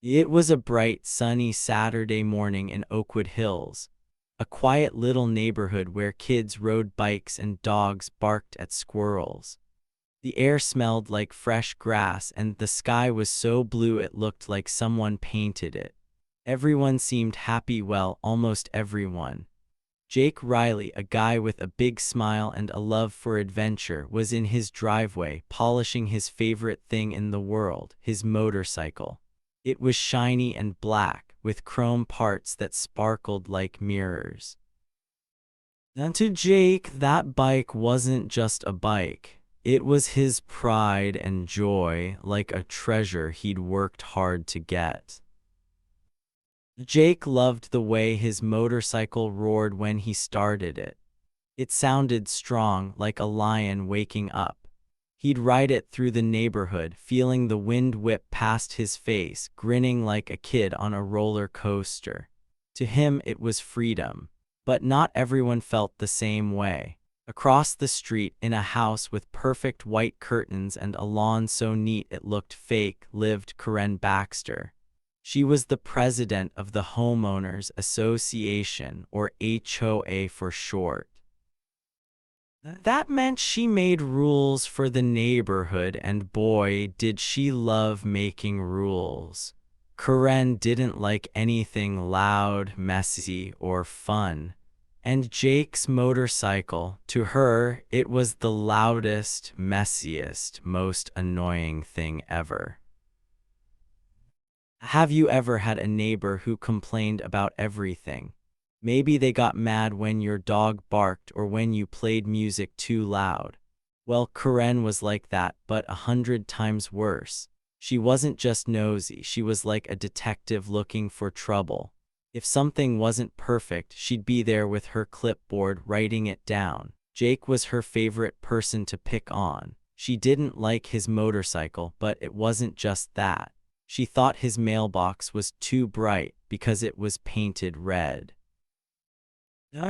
It was a bright, sunny Saturday morning in Oakwood Hills, a quiet little neighborhood where kids rode bikes and dogs barked at squirrels. The air smelled like fresh grass and the sky was so blue it looked like someone painted it. Everyone seemed happy, well, almost everyone. Jake Riley, a guy with a big smile and a love for adventure, was in his driveway polishing his favorite thing in the world, his motorcycle. It was shiny and black, with chrome parts that sparkled like mirrors. And to Jake, that bike wasn't just a bike. It was his pride and joy, like a treasure he'd worked hard to get. Jake loved the way his motorcycle roared when he started it. It sounded strong, like a lion waking up. He'd ride it through the neighborhood, feeling the wind whip past his face, grinning like a kid on a roller coaster. To him, it was freedom. But not everyone felt the same way. Across the street, in a house with perfect white curtains and a lawn so neat it looked fake, lived Karen Baxter. She was the president of the Homeowners Association, or HOA for short. That meant she made rules for the neighborhood, and boy, did she love making rules. Karen didn't like anything loud, messy, or fun. And Jake's motorcycle, to her, it was the loudest, messiest, most annoying thing ever. Have you ever had a neighbor who complained about everything? Maybe they got mad when your dog barked or when you played music too loud. Well, Karen was like that, but 100 times worse. She wasn't just nosy, she was like a detective looking for trouble. If something wasn't perfect, she'd be there with her clipboard writing it down. Jake was her favorite person to pick on. She didn't like his motorcycle, but it wasn't just that. She thought his mailbox was too bright because it was painted red.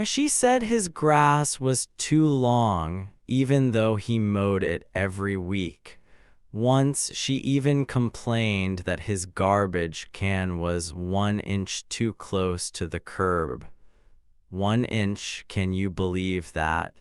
She said his grass was too long, even though he mowed it every week. Once, she even complained that his garbage can was 1 inch too close to the curb. 1 inch, can you believe that?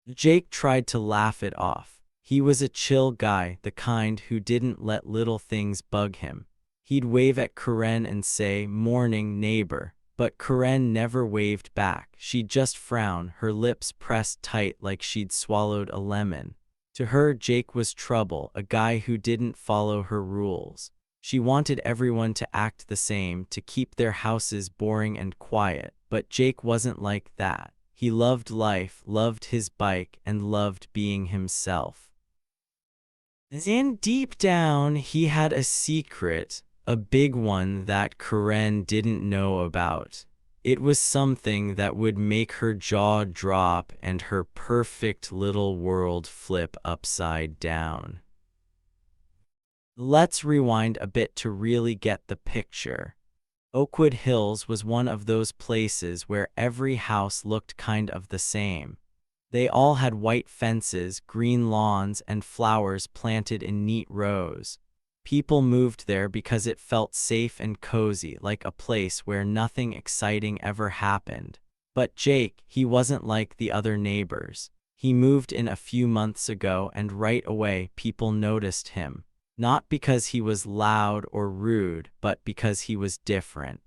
Jake tried to laugh it off. He was a chill guy, the kind who didn't let little things bug him. He'd wave at Karen and say, "Morning, neighbor." But Karen never waved back. She'd just frown, her lips pressed tight like she'd swallowed a lemon. To her, Jake was trouble, a guy who didn't follow her rules. She wanted everyone to act the same, to keep their houses boring and quiet, but Jake wasn't like that. He loved life, loved his bike, and loved being himself. And deep down, he had a secret, a big one that Karen didn't know about. It was something that would make her jaw drop and her perfect little world flip upside down. Let's rewind a bit to really get the picture. Oakwood Hills was one of those places where every house looked kind of the same. They all had white fences, green lawns, and flowers planted in neat rows. People moved there because it felt safe and cozy, like a place where nothing exciting ever happened. But Jake, he wasn't like the other neighbors. He moved in a few months ago, and right away people noticed him. Not because he was loud or rude, but because he was different.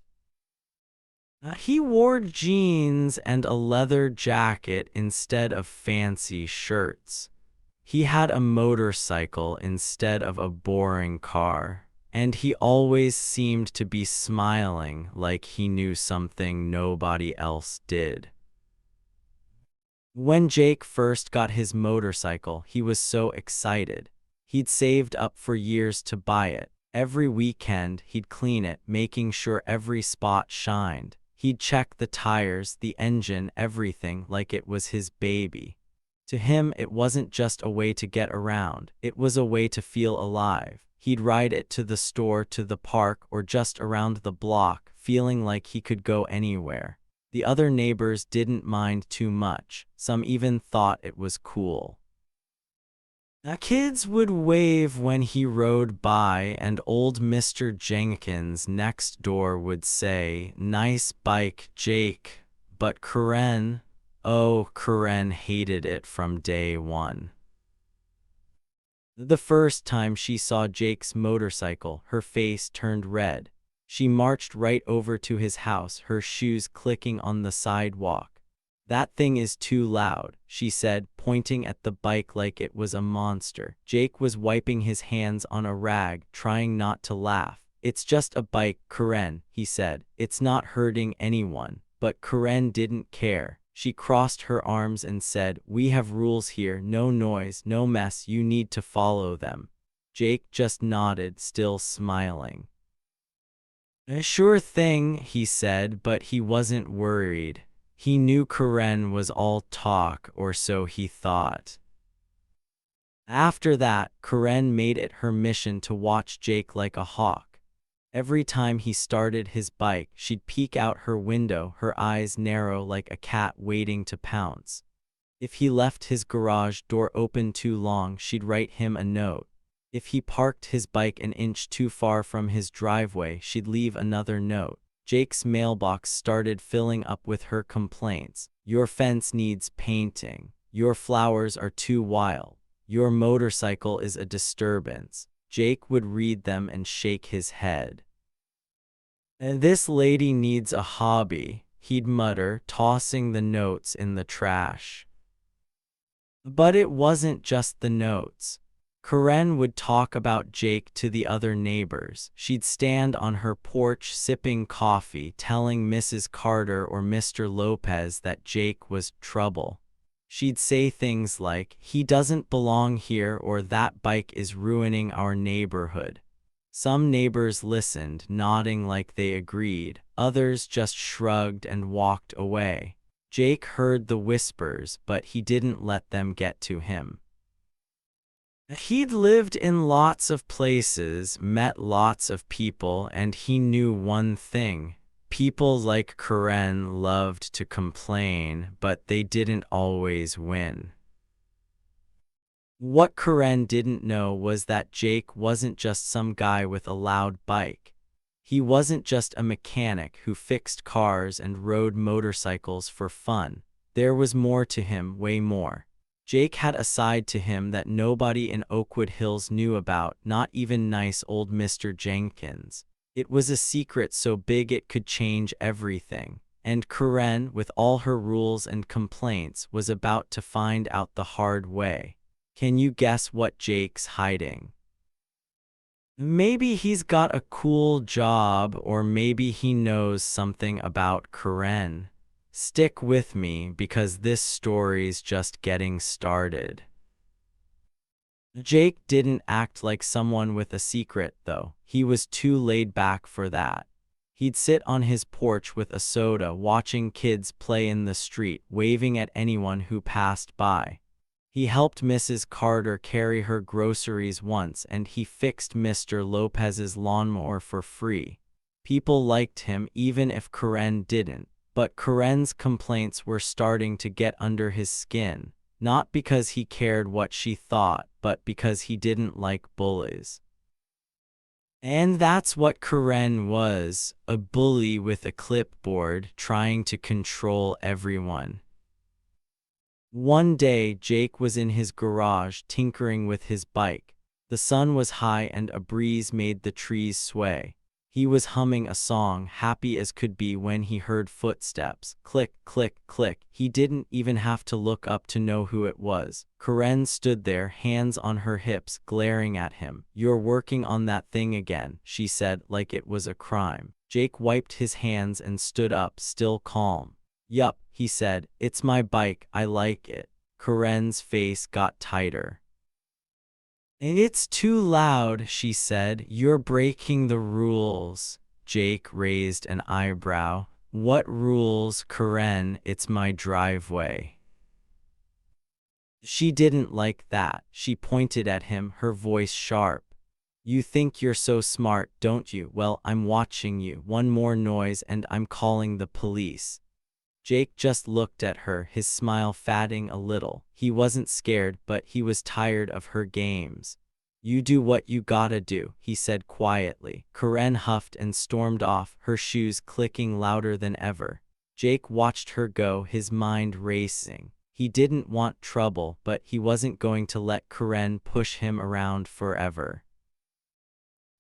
He wore jeans and a leather jacket instead of fancy shirts. He had a motorcycle instead of a boring car, and he always seemed to be smiling like he knew something nobody else did. When Jake first got his motorcycle, he was so excited. He'd saved up for years to buy it. Every weekend, he'd clean it, making sure every spot shined. He'd check the tires, the engine, everything like it was his baby. To him, it wasn't just a way to get around, it was a way to feel alive. He'd ride it to the store, to the park, or just around the block, feeling like he could go anywhere. The other neighbors didn't mind too much, some even thought it was cool. Kids would wave when he rode by, and old Mr. Jenkins next door would say, "Nice bike, Jake." But Karen hated it from day one. The first time she saw Jake's motorcycle, her face turned red. She marched right over to his house, her shoes clicking on the sidewalk. "That thing is too loud," she said, pointing at the bike like it was a monster. Jake was wiping his hands on a rag, trying not to laugh. "It's just a bike, Karen," he said. "It's not hurting anyone." But Karen didn't care. She crossed her arms and said, "We have rules here, no noise, no mess, you need to follow them." Jake just nodded, still smiling. "A sure thing," he said, but he wasn't worried. He knew Karen was all talk, or so he thought. After that, Karen made it her mission to watch Jake like a hawk. Every time he started his bike, she'd peek out her window, her eyes narrow like a cat waiting to pounce. If he left his garage door open too long, she'd write him a note. If he parked his bike an inch too far from his driveway, she'd leave another note. Jake's mailbox started filling up with her complaints. "Your fence needs painting. Your flowers are too wild. Your motorcycle is a disturbance." Jake would read them and shake his head. "And this lady needs a hobby," he'd mutter, tossing the notes in the trash. But it wasn't just the notes. Karen would talk about Jake to the other neighbors. She'd stand on her porch sipping coffee, telling Mrs. Carter or Mr. Lopez that Jake was trouble. She'd say things like, "He doesn't belong here," or "That bike is ruining our neighborhood." Some neighbors listened, nodding like they agreed. Others just shrugged and walked away. Jake heard the whispers, but he didn't let them get to him. He'd lived in lots of places, met lots of people, and he knew one thing. People like Karen loved to complain, but they didn't always win. What Karen didn't know was that Jake wasn't just some guy with a loud bike. He wasn't just a mechanic who fixed cars and rode motorcycles for fun. There was more to him, way more. Jake had a side to him that nobody in Oakwood Hills knew about, not even nice old Mr. Jenkins. It was a secret so big it could change everything. And Karen, with all her rules and complaints, was about to find out the hard way. Can you guess what Jake's hiding? Maybe he's got a cool job, or maybe he knows something about Karen. Stick with me, because this story's just getting started. Jake didn't act like someone with a secret, though. He was too laid back for that. He'd sit on his porch with a soda, watching kids play in the street, waving at anyone who passed by. He helped Mrs. Carter carry her groceries once, and he fixed Mr. Lopez's lawnmower for free. People liked him even if Karen didn't, but Karen's complaints were starting to get under his skin. Not because he cared what she thought, but because he didn't like bullies. And that's what Karen was, a bully with a clipboard, trying to control everyone. One day, Jake was in his garage tinkering with his bike. The sun was high and a breeze made the trees sway. He was humming a song, happy as could be, when he heard footsteps. Click, click, click. He didn't even have to look up to know who it was. Karen stood there, hands on her hips, glaring at him. "You're working on that thing again," she said, like it was a crime. Jake wiped his hands and stood up, still calm. "Yup," he said. "It's my bike, I like it." Karen's face got tighter. "It's too loud," she said. "You're breaking the rules." Jake raised an eyebrow. "What rules, Karen? It's my driveway." She didn't like that. She pointed at him, her voice sharp. "You think you're so smart, don't you? Well, I'm watching you. One more noise and I'm calling the police." Jake just looked at her, his smile fading a little. He wasn't scared, but he was tired of her games. You do what you gotta do, he said quietly. Karen huffed and stormed off, her shoes clicking louder than ever. Jake watched her go, his mind racing. He didn't want trouble, but he wasn't going to let Karen push him around forever.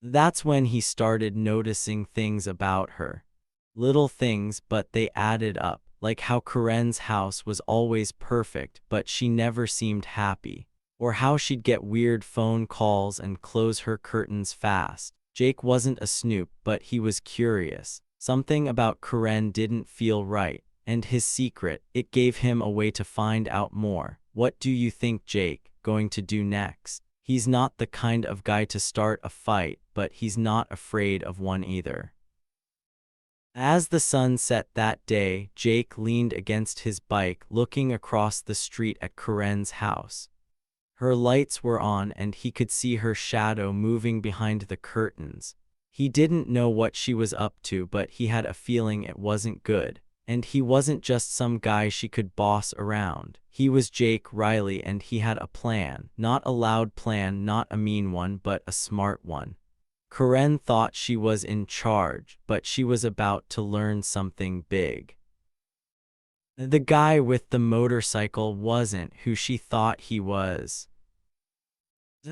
That's when he started noticing things about her. Little things, but they added up, like how Karen's house was always perfect, but she never seemed happy. Or how she'd get weird phone calls and close her curtains fast. Jake wasn't a snoop, but he was curious. Something about Karen didn't feel right, and his secret, it gave him a way to find out more. What do you think Jake going to do next? He's not the kind of guy to start a fight, but he's not afraid of one either. As the sun set that day, Jake leaned against his bike, looking across the street at Karen's house. Her lights were on and he could see her shadow moving behind the curtains. He didn't know what she was up to, but he had a feeling it wasn't good. And he wasn't just some guy she could boss around. He was Jake Riley, and he had a plan. Not a loud plan, not a mean one, but a smart one. Karen thought she was in charge, but she was about to learn something big. The guy with the motorcycle wasn't who she thought he was.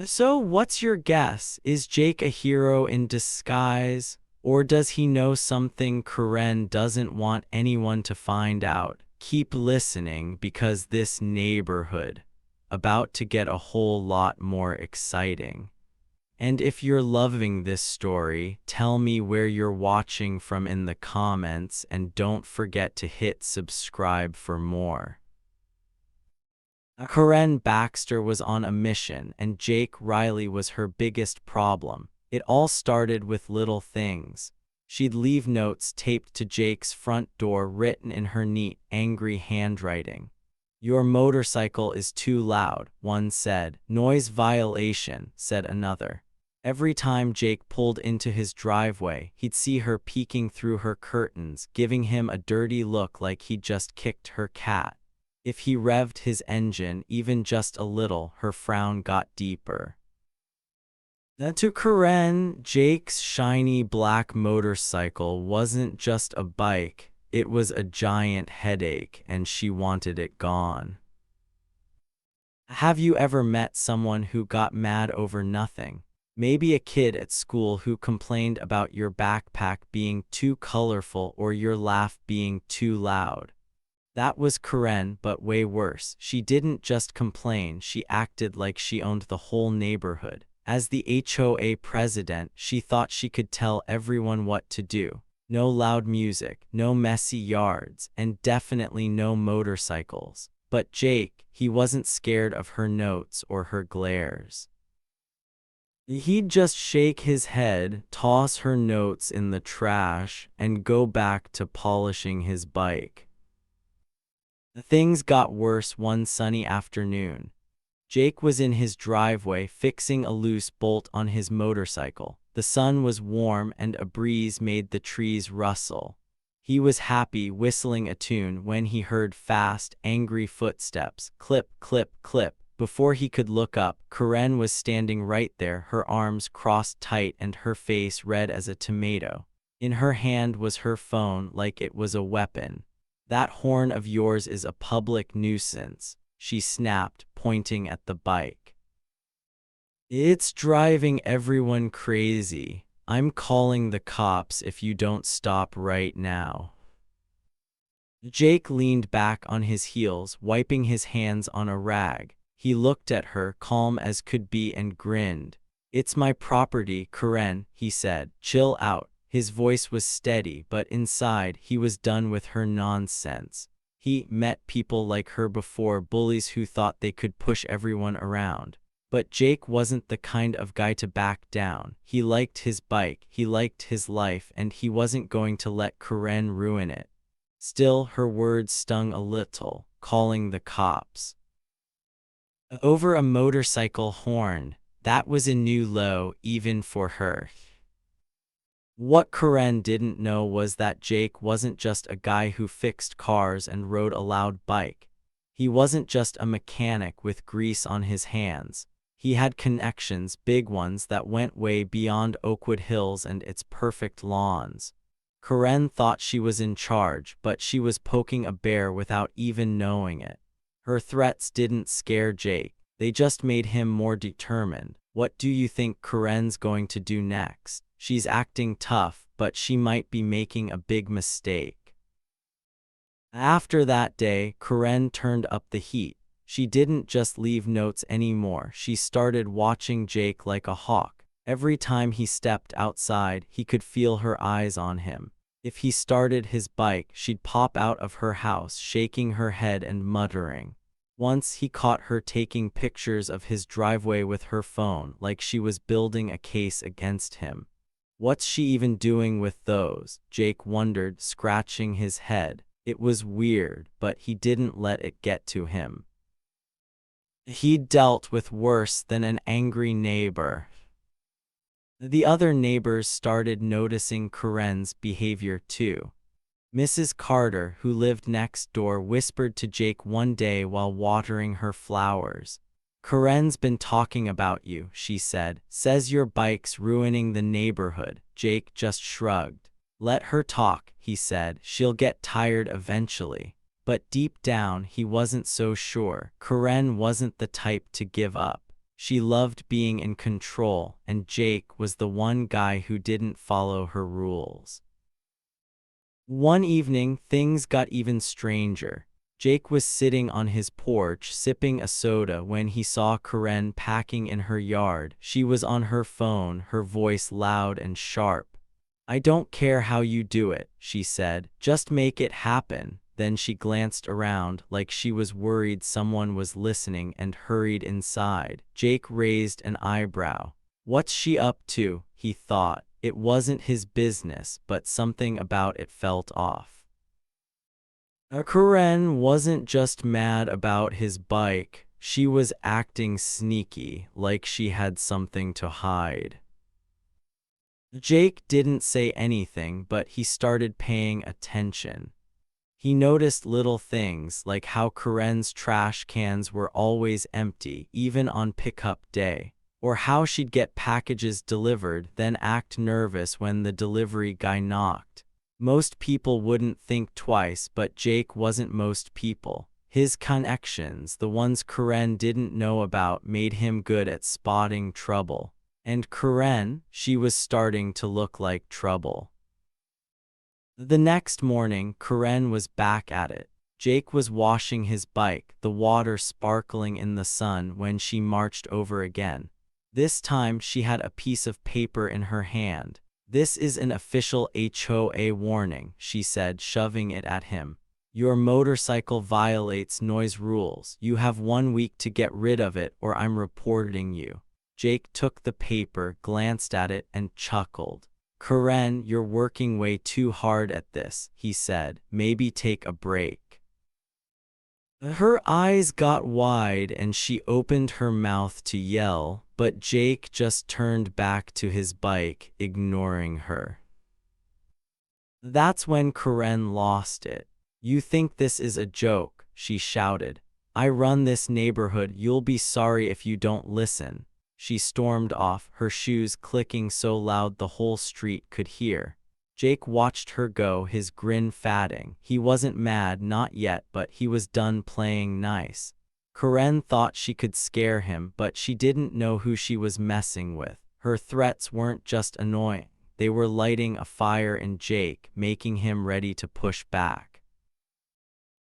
So what's your guess? Is Jake a hero in disguise? Or does he know something Karen doesn't want anyone to find out? Keep listening, because this neighborhood about to get a whole lot more exciting. And if you're loving this story, tell me where you're watching from in the comments, and don't forget to hit subscribe for more. Karen Baxter was on a mission, and Jake Riley was her biggest problem. It all started with little things. She'd leave notes taped to Jake's front door, written in her neat, angry handwriting. "Your motorcycle is too loud," one said. "Noise violation," said another. Every time Jake pulled into his driveway, he'd see her peeking through her curtains, giving him a dirty look like he'd just kicked her cat. If he revved his engine even just a little, her frown got deeper. To Karen, Jake's shiny black motorcycle wasn't just a bike, it was a giant headache, and she wanted it gone. Have you ever met someone who got mad over nothing? Maybe a kid at school who complained about your backpack being too colorful or your laugh being too loud. That was Karen, but way worse. She didn't just complain, she acted like she owned the whole neighborhood. As the HOA president, she thought she could tell everyone what to do. No loud music, no messy yards, and definitely no motorcycles. But Jake, he wasn't scared of her notes or her glares. He'd just shake his head, toss her notes in the trash, and go back to polishing his bike. Things got worse one sunny afternoon. Jake was in his driveway fixing a loose bolt on his motorcycle. The sun was warm and a breeze made the trees rustle. He was happy, whistling a tune, when he heard fast, angry footsteps. Clip, clip, clip. Before he could look up, Karen was standing right there, her arms crossed tight and her face red as a tomato. In her hand was her phone, like it was a weapon. "That horn of yours is a public nuisance," she snapped, pointing at the bike. "It's driving everyone crazy. I'm calling the cops if you don't stop right now." Jake leaned back on his heels, wiping his hands on a rag. He looked at her, calm as could be, and grinned. "It's my property, Karen," he said. "Chill out." His voice was steady, but inside he was done with her nonsense. He met people like her before, bullies who thought they could push everyone around. But Jake wasn't the kind of guy to back down. He liked his bike, he liked his life, and he wasn't going to let Karen ruin it. Still, her words stung a little, calling the cops over a motorcycle horn. That was a new low, even for her. What Karen didn't know was that Jake wasn't just a guy who fixed cars and rode a loud bike. He wasn't just a mechanic with grease on his hands. He had connections, big ones that went way beyond Oakwood Hills and its perfect lawns. Karen thought she was in charge, but she was poking a bear without even knowing it. Her threats didn't scare Jake, they just made him more determined. What do you think Karen's going to do next? She's acting tough, but she might be making a big mistake. After that day, Karen turned up the heat. She didn't just leave notes anymore, she started watching Jake like a hawk. Every time he stepped outside, he could feel her eyes on him. If he started his bike, she'd pop out of her house, shaking her head and muttering. Once he caught her taking pictures of his driveway with her phone, like she was building a case against him. What's she even doing with those? Jake wondered, scratching his head. It was weird, but he didn't let it get to him. He'd dealt with worse than an angry neighbor. The other neighbors started noticing Karen's behavior too. Mrs. Carter, who lived next door, whispered to Jake one day while watering her flowers. "Karen's been talking about you," she said. "Says your bike's ruining the neighborhood." Jake just shrugged. "Let her talk," he said. "She'll get tired eventually." But deep down, he wasn't so sure. Karen wasn't the type to give up. She loved being in control, and Jake was the one guy who didn't follow her rules. One evening, things got even stranger. Jake was sitting on his porch sipping a soda when he saw Karen packing in her yard. She was on her phone, her voice loud and sharp. "I don't care how you do it," she said. "Just make it happen." Then she glanced around like she was worried someone was listening and hurried inside. Jake raised an eyebrow. What's she up to? He thought. It wasn't his business, but something about it felt off. Karen wasn't just mad about his bike, she was acting sneaky, like she had something to hide. Jake didn't say anything, but he started paying attention. He noticed little things like how Karen's trash cans were always empty, even on pickup day, or how she'd get packages delivered, then act nervous when the delivery guy knocked. Most people wouldn't think twice, but Jake wasn't most people. His connections, the ones Karen didn't know about, made him good at spotting trouble. And Karen, she was starting to look like trouble. The next morning, Karen was back at it. Jake was washing his bike, the water sparkling in the sun, when she marched over again. This time she had a piece of paper in her hand. "This is an official HOA warning," she said, shoving it at him. "Your motorcycle violates noise rules. You have 1 week to get rid of it or I'm reporting you." Jake took the paper, glanced at it, and chuckled. "Karen, you're working way too hard at this," he said. "Maybe take a break." Her eyes got wide and she opened her mouth to yell, but Jake just turned back to his bike, ignoring her. That's when Karen lost it. "You think this is a joke?" she shouted. "I run this neighborhood. You'll be sorry if you don't listen." She stormed off, her shoes clicking so loud the whole street could hear. Jake watched her go, his grin fading. He wasn't mad, not yet, but he was done playing nice. Karen thought she could scare him, but she didn't know who she was messing with. Her threats weren't just annoying. They were lighting a fire in Jake, making him ready to push back.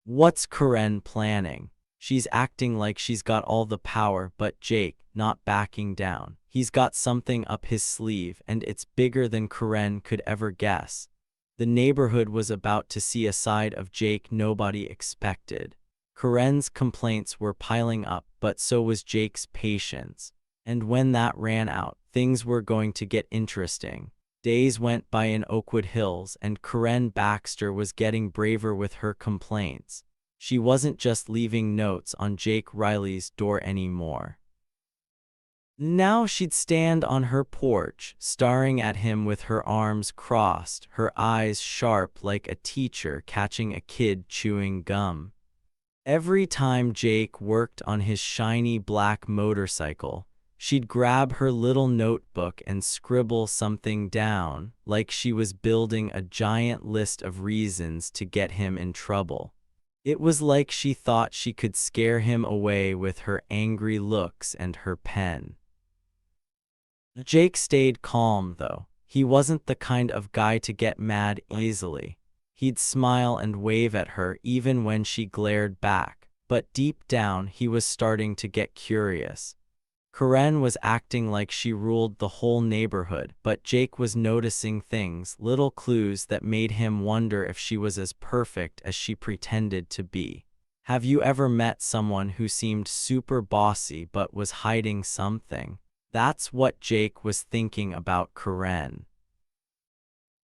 What's Karen planning? She's acting like she's got all the power, but Jake, not backing down. He's got something up his sleeve, and it's bigger than Karen could ever guess. The neighborhood was about to see a side of Jake nobody expected. Karen's complaints were piling up, but so was Jake's patience. And when that ran out, things were going to get interesting. Days went by in Oakwood Hills, and Karen Baxter was getting braver with her complaints. She wasn't just leaving notes on Jake Riley's door anymore. Now she'd stand on her porch, staring at him with her arms crossed, her eyes sharp like a teacher catching a kid chewing gum. Every time Jake worked on his shiny black motorcycle, she'd grab her little notebook and scribble something down, like she was building a giant list of reasons to get him in trouble. It was like she thought she could scare him away with her angry looks and her pen. Jake stayed calm, though. He wasn't the kind of guy to get mad easily. He'd smile and wave at her even when she glared back, but deep down he was starting to get curious. Karen was acting like she ruled the whole neighborhood, but Jake was noticing things, little clues that made him wonder if she was as perfect as she pretended to be. Have you ever met someone who seemed super bossy but was hiding something? That's what Jake was thinking about Karen.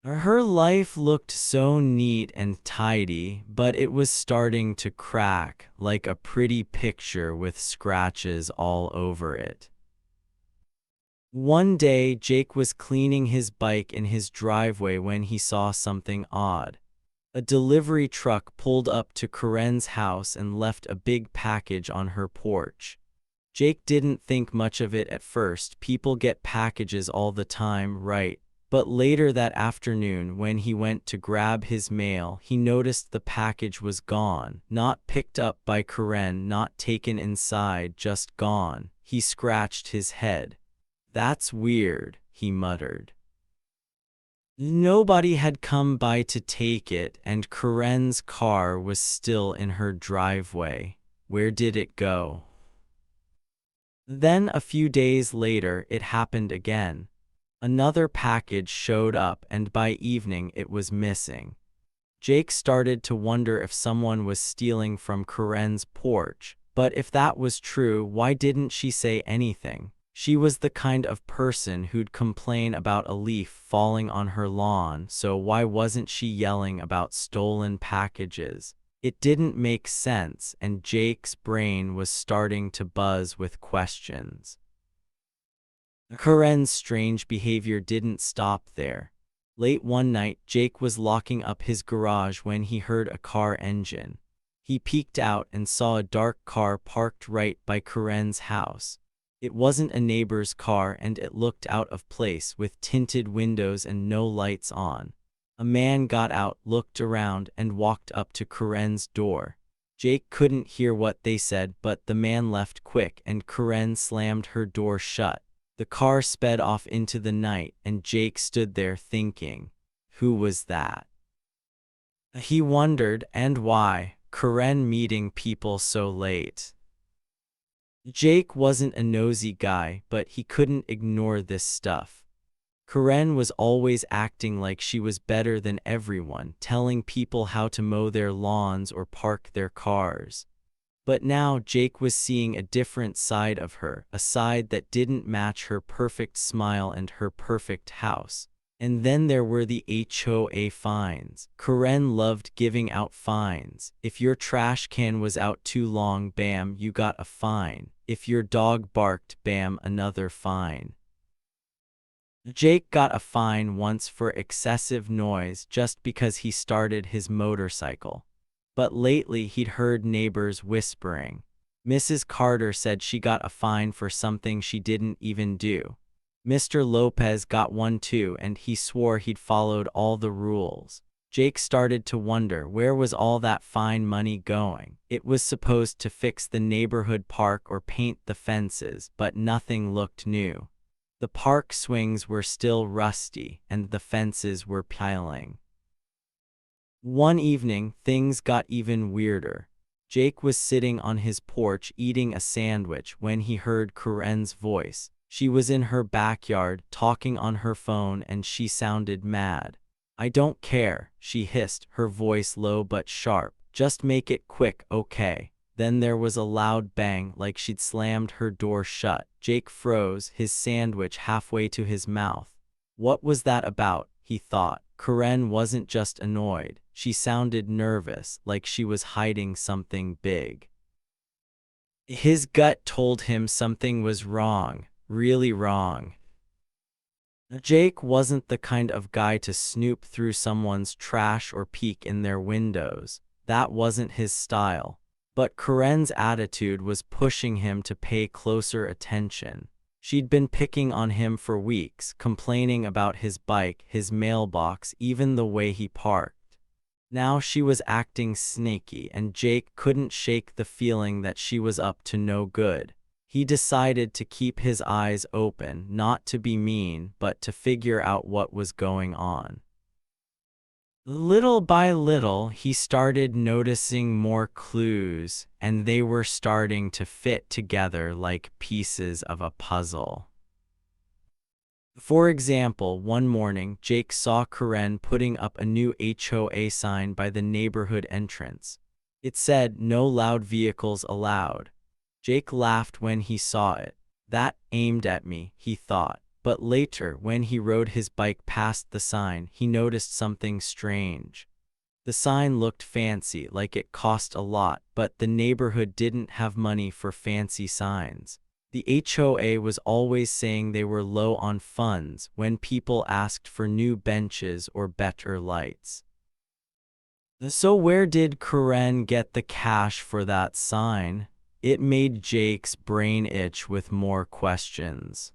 Her life looked so neat and tidy, but it was starting to crack, like a pretty picture with scratches all over it. One day, Jake was cleaning his bike in his driveway when he saw something odd. A delivery truck pulled up to Karen's house and left a big package on her porch. Jake didn't think much of it at first. People get packages all the time, right? But later that afternoon, when he went to grab his mail, he noticed the package was gone, not picked up by Karen, not taken inside, just gone. He scratched his head. "That's weird," he muttered. Nobody had come by to take it, and Karen's car was still in her driveway. Where did it go? Then a few days later, it happened again. Another package showed up, and by evening it was missing. Jake started to wonder if someone was stealing from Karen's porch, but if that was true, why didn't she say anything? She was the kind of person who'd complain about a leaf falling on her lawn, so why wasn't she yelling about stolen packages? It didn't make sense, and Jake's brain was starting to buzz with questions. Karen's strange behavior didn't stop there. Late one night, Jake was locking up his garage when he heard a car engine. He peeked out and saw a dark car parked right by Karen's house. It wasn't a neighbor's car, and it looked out of place with tinted windows and no lights on. A man got out, looked around, and walked up to Karen's door. Jake couldn't hear what they said, but the man left quick and Karen slammed her door shut. The car sped off into the night, and Jake stood there thinking, who was that? He wondered, and why Karen meeting people so late. Jake wasn't a nosy guy, but he couldn't ignore this stuff. Karen was always acting like she was better than everyone, telling people how to mow their lawns or park their cars. But now Jake was seeing a different side of her, a side that didn't match her perfect smile and her perfect house. And then there were the HOA fines. Karen loved giving out fines. If your trash can was out too long, bam, you got a fine. If your dog barked, bam, another fine. Jake got a fine once for excessive noise just because he started his motorcycle. But lately he'd heard neighbors whispering. Mrs. Carter said she got a fine for something she didn't even do. Mr. Lopez got one too, and he swore he'd followed all the rules. Jake started to wonder, where was all that fine money going? It was supposed to fix the neighborhood park or paint the fences, but nothing looked new. The park swings were still rusty, and the fences were peeling. One evening, things got even weirder. Jake was sitting on his porch eating a sandwich when he heard Karen's voice. She was in her backyard, talking on her phone, and she sounded mad. "I don't care," she hissed, her voice low but sharp. "Just make it quick, okay?" Then there was a loud bang, like she'd slammed her door shut. Jake froze, his sandwich halfway to his mouth. What was that about, he thought. Karen wasn't just annoyed. She sounded nervous, like she was hiding something big. His gut told him something was wrong. really wrong. Jake wasn't the kind of guy to snoop through someone's trash or peek in their windows. That wasn't his style. But Karen's attitude was pushing him to pay closer attention. She'd been picking on him for weeks, complaining about his bike, his mailbox, even the way he parked. Now she was acting snaky, and Jake couldn't shake the feeling that she was up to no good. He decided to keep his eyes open, not to be mean, but to figure out what was going on. Little by little, he started noticing more clues, and they were starting to fit together like pieces of a puzzle. For example, one morning, Jake saw Karen putting up a new HOA sign by the neighborhood entrance. It said, "No loud vehicles allowed." Jake laughed when he saw it. That aimed at me, he thought. But later, when he rode his bike past the sign, he noticed something strange. The sign looked fancy, like it cost a lot, but the neighborhood didn't have money for fancy signs. The HOA was always saying they were low on funds when people asked for new benches or better lights. So where did Karen get the cash for that sign? It made Jake's brain itch with more questions.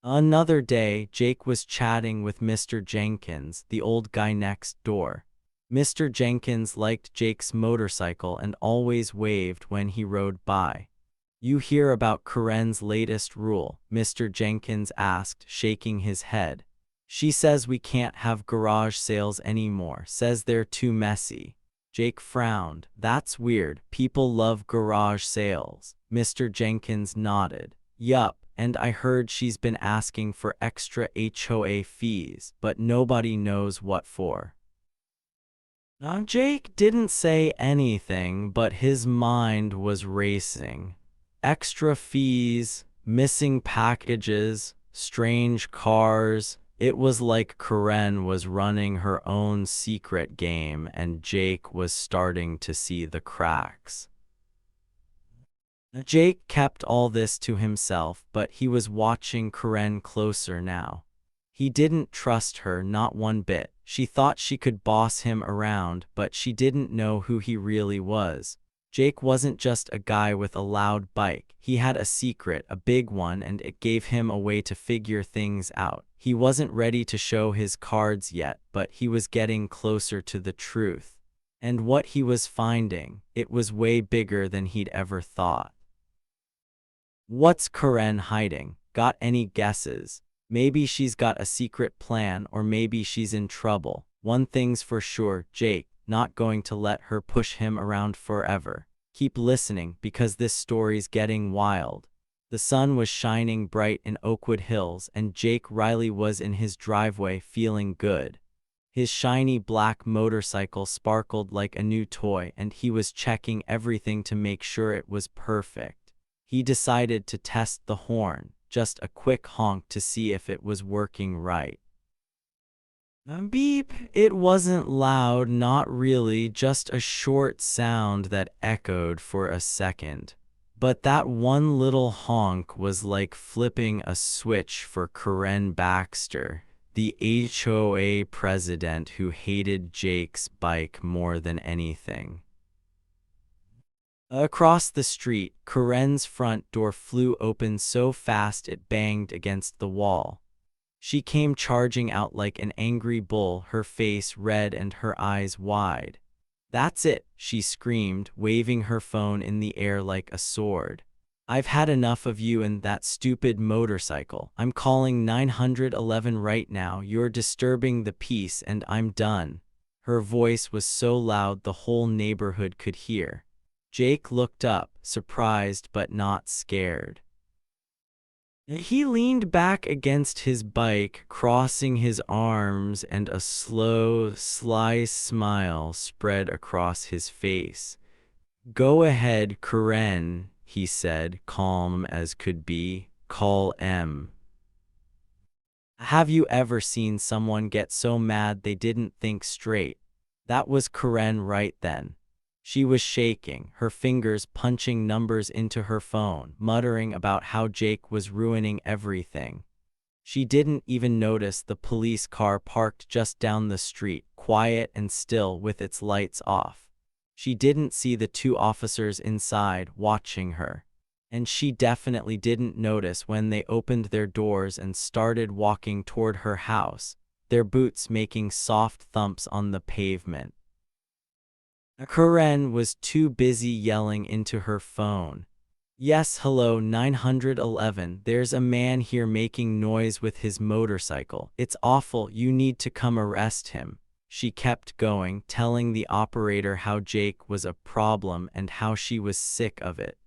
Another day, Jake was chatting with Mr. Jenkins, the old guy next door. Mr. Jenkins liked Jake's motorcycle and always waved when he rode by. "You hear about Karen's latest rule?" Mr. Jenkins asked, shaking his head. "She says we can't have garage sales anymore, says they're too messy." Jake frowned. "That's weird. People love garage sales." Mr. Jenkins nodded. "Yup. And I heard she's been asking for extra HOA fees, but nobody knows what for." Jake didn't say anything, but his mind was racing. Extra fees, missing packages, strange cars. It was like Karen was running her own secret game, and Jake was starting to see the cracks. Jake kept all this to himself, but he was watching Karen closer now. He didn't trust her, not one bit. She thought she could boss him around, but she didn't know who he really was. Jake wasn't just a guy with a loud bike. He had a secret, a big one, and it gave him a way to figure things out. He wasn't ready to show his cards yet, but he was getting closer to the truth. And what he was finding, it was way bigger than he'd ever thought. What's Karen hiding? Got any guesses? Maybe she's got a secret plan, or maybe she's in trouble. One thing's for sure, Jake not going to let her push him around forever. Keep listening, because this story's getting wild. The sun was shining bright in Oakwood Hills, and Jake Riley was in his driveway feeling good. His shiny black motorcycle sparkled like a new toy, and he was checking everything to make sure it was perfect. He decided to test the horn, just a quick honk to see if it was working right. Beep! It wasn't loud, not really, just a short sound that echoed for a second. But that one little honk was like flipping a switch for Karen Baxter, the HOA president who hated Jake's bike more than anything. Across the street, Karen's front door flew open so fast it banged against the wall. She came charging out like an angry bull, her face red and her eyes wide. "That's it," she screamed, waving her phone in the air like a sword. "I've had enough of you and that stupid motorcycle. I'm calling 911 right now. You're disturbing the peace and I'm done." Her voice was so loud the whole neighborhood could hear. Jake looked up, surprised but not scared. He leaned back against his bike, crossing his arms, and a slow, sly smile spread across his face. "Go ahead, Karen," he said, calm as could be. "Call M." Have you ever seen someone get so mad they didn't think straight? That was Karen right then. She was shaking, her fingers punching numbers into her phone, muttering about how Jake was ruining everything. She didn't even notice the police car parked just down the street, quiet and still with its lights off. She didn't see the two officers inside watching her. And she definitely didn't notice when they opened their doors and started walking toward her house, their boots making soft thumps on the pavement. Karen was too busy yelling into her phone. Yes, hello 911, there's a man here making noise with his motorcycle. It's awful, you need to come arrest him. She kept going, telling the operator how Jake was a problem and how she was sick of it.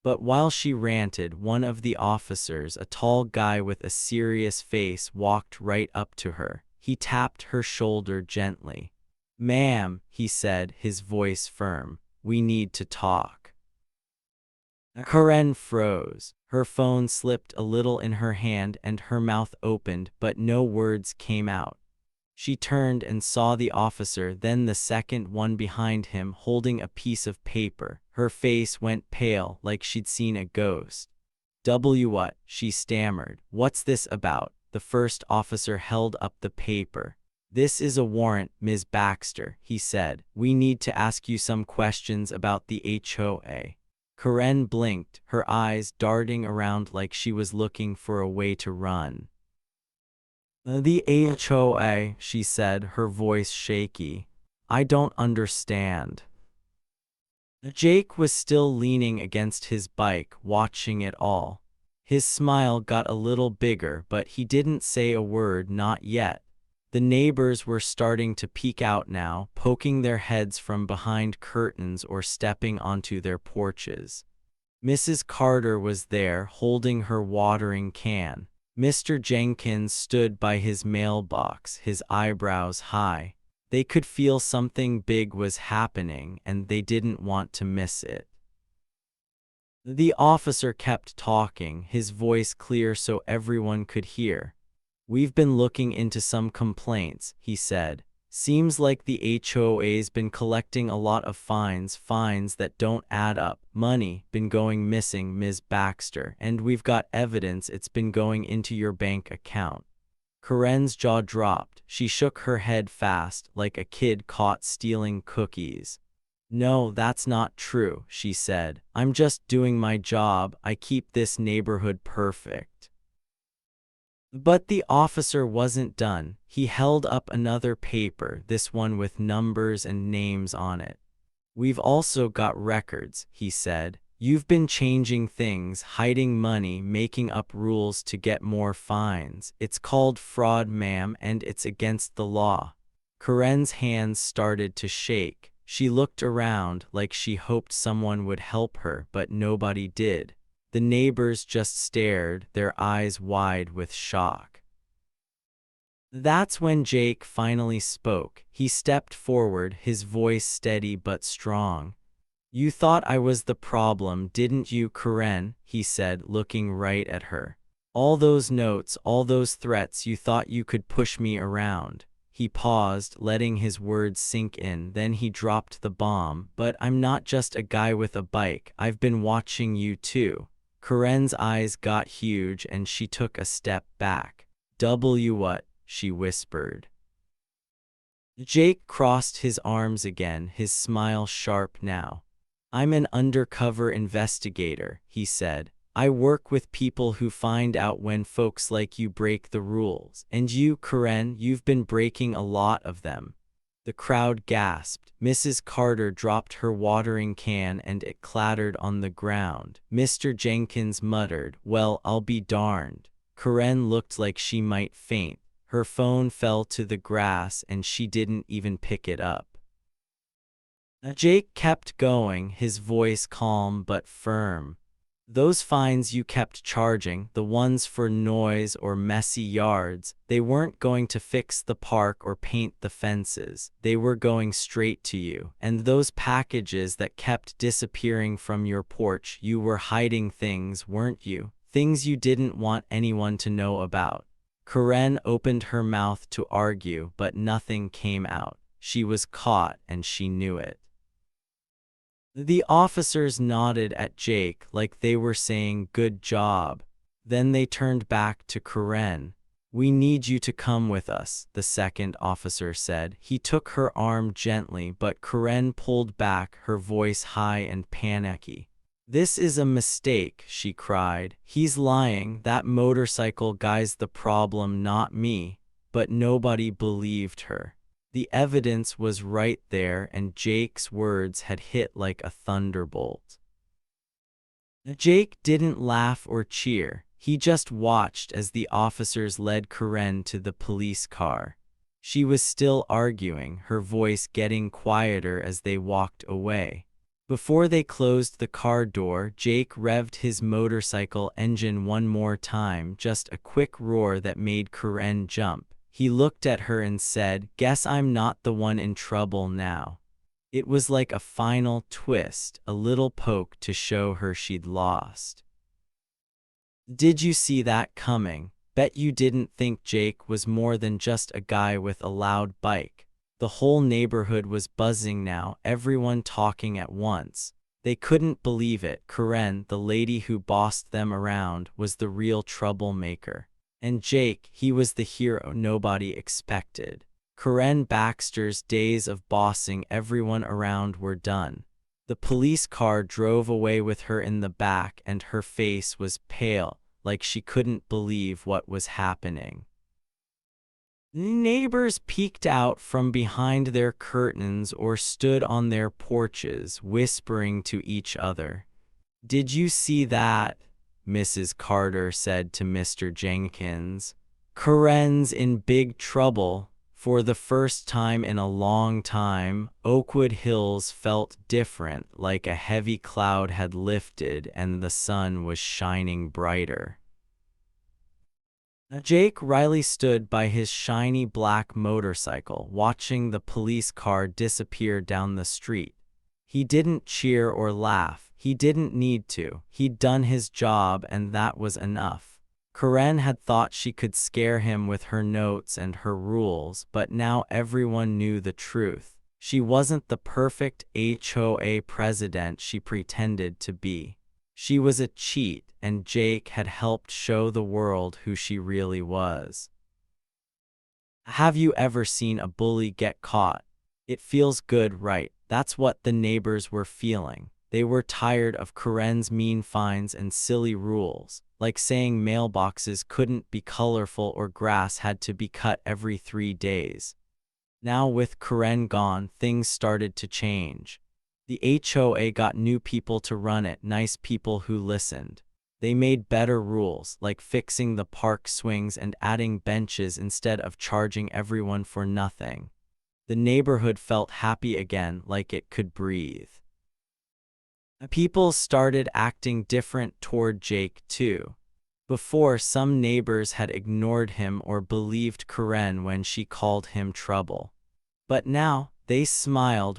But while she ranted, one of the officers, a tall guy with a serious face, walked right up to her. He tapped her shoulder gently. "Ma'am," he said, his voice firm, "we need to talk." Karen froze. Her phone slipped a little in her hand and her mouth opened, but no words came out. She turned and saw the officer, then the second one behind him, holding a piece of paper. Her face went pale, like she'd seen a ghost. What?" she stammered. "What's this about?" The first officer held up the paper. "This is a warrant, Ms. Baxter," he said. "We need to ask you some questions about the HOA." Karen blinked, her eyes darting around like she was looking for a way to run. "The HOA," she said, her voice shaky. "I don't understand." Jake was still leaning against his bike, watching it all. His smile got a little bigger, but he didn't say a word, not yet. The neighbors were starting to peek out now, poking their heads from behind curtains or stepping onto their porches. Mrs. Carter was there, holding her watering can. Mr. Jenkins stood by his mailbox, his eyebrows high. They could feel something big was happening, and they didn't want to miss it. The officer kept talking, his voice clear so everyone could hear. "We've been looking into some complaints," he said. "Seems like the HOA's been collecting a lot of fines that don't add up. Money been going missing, Ms. Baxter, and we've got evidence it's been going into your bank account." Karen's jaw dropped. She shook her head fast, like a kid caught stealing cookies. "No, that's not true," she said. "I'm just doing my job. I keep this neighborhood perfect." But the officer wasn't done. He held up another paper, this one with numbers and names on it. "We've also got records," he said. "You've been changing things, hiding money, making up rules to get more fines. It's called fraud, ma'am, and it's against the law." Karen's hands started to shake. She looked around like she hoped someone would help her, but nobody did. The neighbors just stared, their eyes wide with shock. That's when Jake finally spoke. He stepped forward, his voice steady but strong. "You thought I was the problem, didn't you, Karen?" he said, looking right at her. "All those notes, all those threats, you thought you could push me around." He paused, letting his words sink in, then he dropped the bomb. "But I'm not just a guy with a bike, I've been watching you too." Karen's eyes got huge and she took a step back. What?" she whispered. Jake crossed his arms again, his smile sharp now. "I'm an undercover investigator," he said. "I work with people who find out when folks like you break the rules. And you, Karen, you've been breaking a lot of them." The crowd gasped. Mrs. Carter dropped her watering can and it clattered on the ground. Mr. Jenkins muttered, "Well, I'll be darned." Karen looked like she might faint. Her phone fell to the grass and she didn't even pick it up. Jake kept going, his voice calm but firm. "Those fines you kept charging, the ones for noise or messy yards, they weren't going to fix the park or paint the fences. They were going straight to you. And those packages that kept disappearing from your porch, you were hiding things, weren't you? Things you didn't want anyone to know about." Karen opened her mouth to argue, but nothing came out. She was caught and she knew it. The officers nodded at Jake like they were saying good job. Then they turned back to Karen. We need you to come with us, the second officer said. He took her arm gently, but Karen pulled back, her voice high and panicky. This is a mistake, she cried. He's lying. That motorcycle guy's the problem, not me. But nobody believed her. The evidence was right there, and Jake's words had hit like a thunderbolt. Jake didn't laugh or cheer. He just watched as the officers led Karen to the police car. She was still arguing, her voice getting quieter as they walked away. Before they closed the car door, Jake revved his motorcycle engine one more time, just a quick roar that made Karen jump. He looked at her and said, "Guess I'm not the one in trouble now." It was like a final twist, a little poke to show her she'd lost. Did you see that coming? Bet you didn't think Jake was more than just a guy with a loud bike. The whole neighborhood was buzzing now, everyone talking at once. They couldn't believe it. Karen, the lady who bossed them around, was the real troublemaker. And Jake, he was the hero nobody expected. Karen Baxter's days of bossing everyone around were done. The police car drove away with her in the back, and her face was pale, like she couldn't believe what was happening. Neighbors peeked out from behind their curtains or stood on their porches, whispering to each other. "Did you see that?" Mrs. Carter said to Mr. Jenkins. "Karen's in big trouble." For the first time in a long time, Oakwood Hills felt different, like a heavy cloud had lifted and the sun was shining brighter. Jake Riley stood by his shiny black motorcycle, watching the police car disappear down the street. He didn't cheer or laugh. He didn't need to. He'd done his job, and that was enough. Karen had thought she could scare him with her notes and her rules, but now everyone knew the truth. She wasn't the perfect HOA president she pretended to be. She was a cheat, and Jake had helped show the world who she really was. Have you ever seen a bully get caught? It feels good, right? That's what the neighbors were feeling. They were tired of Karen's mean fines and silly rules, like saying mailboxes couldn't be colorful or grass had to be cut every 3 days. Now with Karen gone, things started to change. The HOA got new people to run it, nice people who listened. They made better rules, like fixing the park swings and adding benches instead of charging everyone for nothing. The neighborhood felt happy again, like it could breathe. People started acting different toward Jake, too. Before, some neighbors had ignored him or believed Karen when she called him trouble. But now, they smiled